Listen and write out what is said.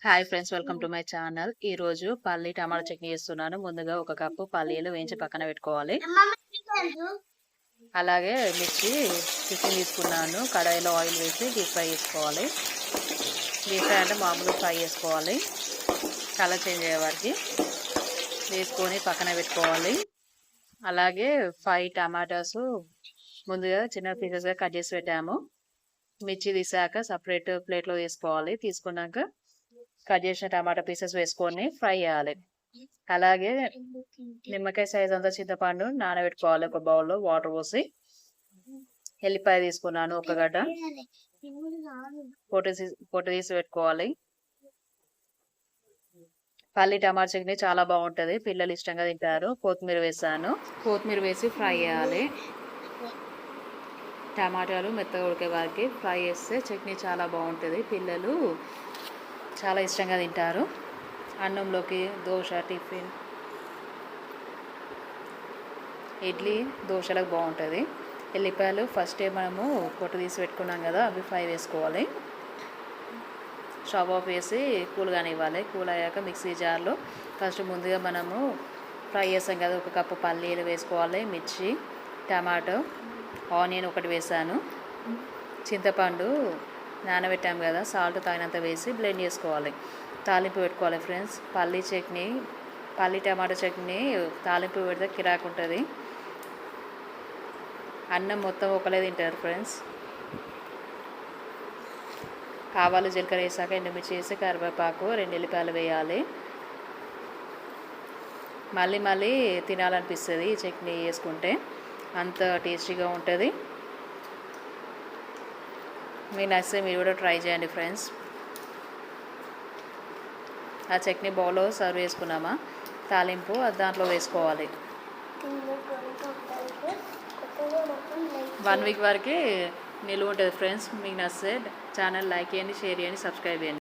Hi friends, welcome to my channel. ఈరోజు పల్లి టమాటా చట్నీ చేస్తున్నాను. ముందుగా ఒక కప్పు పల్లీలు వేయించి పక్కన పెట్టుకోవాలి. అలాగే మిర్చి చికెన్ తీసుకున్నాను. కడాయిలో ఆయిల్ వేసి డీప్ ఫ్రై చేసుకోవాలి. డీప్ ఫ్రై అంటే మామూలు ఫ్రై చేసుకోవాలి. కలర్ చేంజ్ అయ్యే వరకు వేసుకొని పక్కన పెట్టుకోవాలి. అలాగే 5 టమాటాస్ ముందుగా చిన్న పీసెస్గా కట్ చేసి పెట్టాము. మిర్చి తీసాక సపరేట్ ప్లేట్లో వేసుకోవాలి. తీసుకున్నాక కట్ చేసిన టమాటా పీసెస్ వేసుకొని ఫ్రై చేయాలి. అలాగే నిమ్మకాయ సైజ్ అంతా చింతపండు నానబెట్టుకోవాలి. ఒక బౌల్లో వాటర్ పోసి ఎల్లిపాయ తీసుకున్నాను. ఒక గడ్డ పొట్టు తీసి పెట్టుకోవాలి. పల్లి టమాటా చట్నీ చాలా బాగుంటుంది. పిల్లలు ఇష్టంగా తింటారు. కొత్తిమీర వేసాను. కొత్తిమీర వేసి ఫ్రై చేయాలి. టమాటాలు మెత్తగా ఉడికే వారికి ఫ్రై చేస్తే చట్నీ చాలా బాగుంటుంది. పిల్లలు చాలా ఇష్టంగా తింటారు. అన్నంలోకి దోశ, టిఫిన్, ఇడ్లీ, దోశలకు బాగుంటుంది. ఎల్లిపాయలు ఫస్టే మనము పొట్టు తీసి పెట్టుకున్నాం కదా, అవి ఫ్రై వేసుకోవాలి. స్టవ్ ఆఫ్ వేసి కూల్ కానివ్వాలి. కూల్ అయ్యాక మిక్సీ జార్లో ఫస్ట్ ముందుగా మనము ఫ్రై చేసాం కదా, ఒక కప్పు పల్లీలు వేసుకోవాలి. మిర్చి, టమాటో, ఆనియన్ ఒకటి వేసాను. చింతపండు నానబెట్టాము కదా, సాల్ట్ తగినంత వేసి బ్లెండ్ చేసుకోవాలి. తాలింపు పెట్టుకోవాలి ఫ్రెండ్స్. పల్లి టమాటా చట్నీ తాలింపు పెడితే కిరాకు ఉంటుంది. అన్నం మొత్తం ఒకలే తింటారు ఫ్రెండ్స్. ఆవాలు, జీలకర్ర వేసాక ఎండుమిర్చి వేసి కరివేపాకు, 2 ఎల్లిపాయలు వేయాలి. మళ్ళీ తినాలనిపిస్తుంది ఈ చట్నీ వేసుకుంటే. అంత టేస్టీగా ఉంటుంది. మీకు నచ్చితే మీరు కూడా ట్రై చేయండి ఫ్రెండ్స్. ఆ చట్నీ బౌల్లో సర్వ్ చేసుకున్నామా, తాలింపు దాంట్లో వేసుకోవాలి. 1 వీక్ వరకు నిలువ ఉంటుంది ఫ్రెండ్స్. మీకు నచ్చితే ఛానల్ లైక్ చేయండి, షేర్ చేయండి, సబ్స్క్రైబ్ చేయండి.